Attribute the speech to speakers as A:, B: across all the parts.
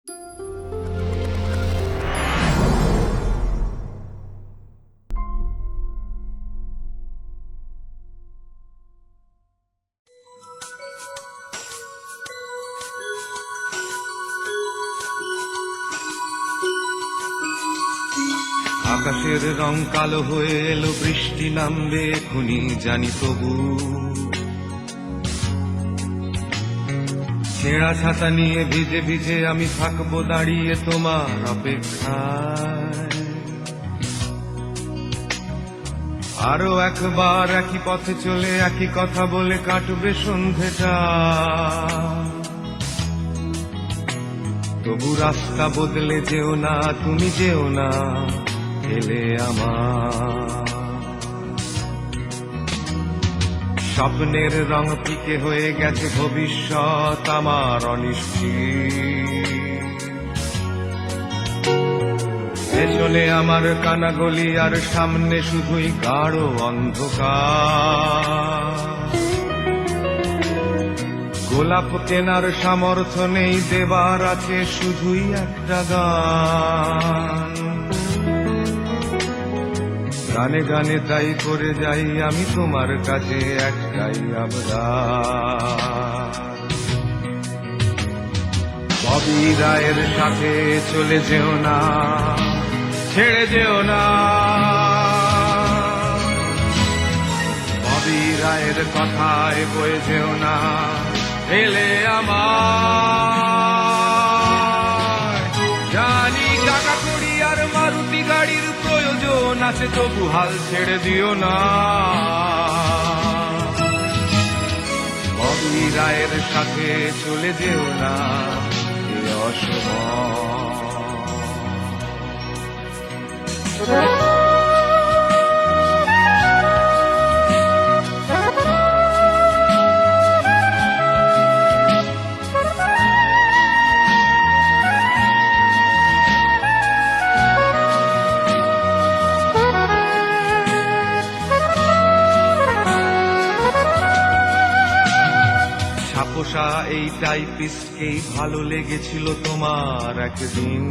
A: আকাশের রং কালো হয়ে এলো, বৃষ্টি নামবে এখুনি জানি, তবু ছেঁড়া ছাতা নিয়ে ভিজে ভিজে আমি থাকবো দাঁড়িয়ে তোমার অপেক্ষায়। আরো একবার একই পথে চলে একই কথা বলে কাটবে সন্ধেটা, তবু রাস্তা বদলে যেও না, তুমি যেও না এলে আমার। স্বপ্নের রং ফিকে হয়ে গেছে, ভবিষ্যৎ আমার অনিশ্চিত। পেছনে আমার কানাগলি আর সামনে শুধুই গাঢ় অন্ধকার। গোলাপ কেনার সামর্থ্য নেই, দেবার আছে শুধুই একটা গান। গানে গানে তাই করে যাই আমি তোমার কাছে একটাই আবদার। ববি রায়ের সাথে চলে যেও না, ছেড়ে যেও না। ববি রায়ের কথায় বয়ে যেও না, এলে আমার। জানি টাকা কড়ি আর মারুতি গাড়ির প্রয়োজন আছে, তবু হাল ছেড়ে দিও না। ববি রায়ের সাথে চলে যেও না, এ অসময়। ছাপোষা এই টাইপিস্টকেই ভালো লেগেছিল তোমার একদিন।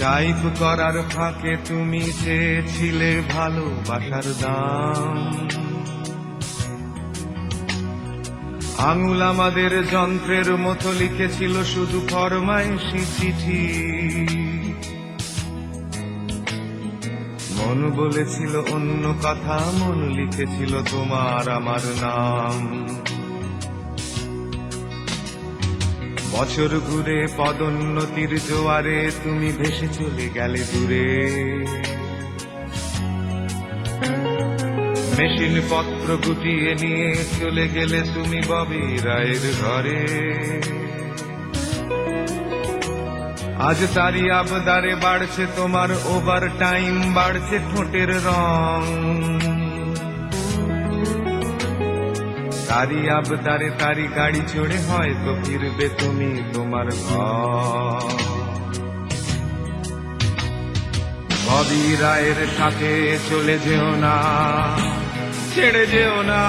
A: টাইপ করার ফাঁকে তুমি চেয়েছিলে ভালোবাসার দাম। আঙুল আমাদের যন্ত্রের মতো লিখেছিল শুধু ফরমাইশি চিঠি। মন বলেছিল অন্য কথা, মন লিখেছিল তোমার আমার নাম। বছর ঘুরে পদোন্নতির জোয়ারে তুমি ভেসে চলে গেলে দূরে। মেশিন পত্র গুটিয়ে নিয়ে চলে গেলে তুমি ববি রায়ের ঘরে। আজ তারই আবদারে বাড়ছে তোমার ওভার টাইম, বাড়ছে ঠোঁটের রং। তারই আবদারে তারই গাড়ি চড়ে হয়তো ফিরবে তুমি তোমার ঘর। ববি রায়ের সাথে চলে যেও না, ছেড়ে যেও না।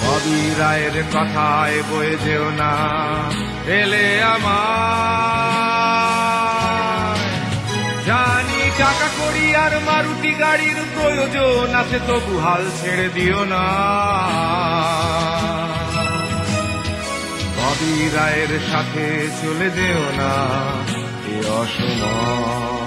A: ববি রায়ের কথায় বয়ে যেও না, এলে আমার। জানি টাকা কড়ি আর মারুতি গাড়ির প্রয়োজন আছে, তবু হাল ছেড়ে দিও না। ববি রায়ের সাথে চলে যেও না, এ অসময়।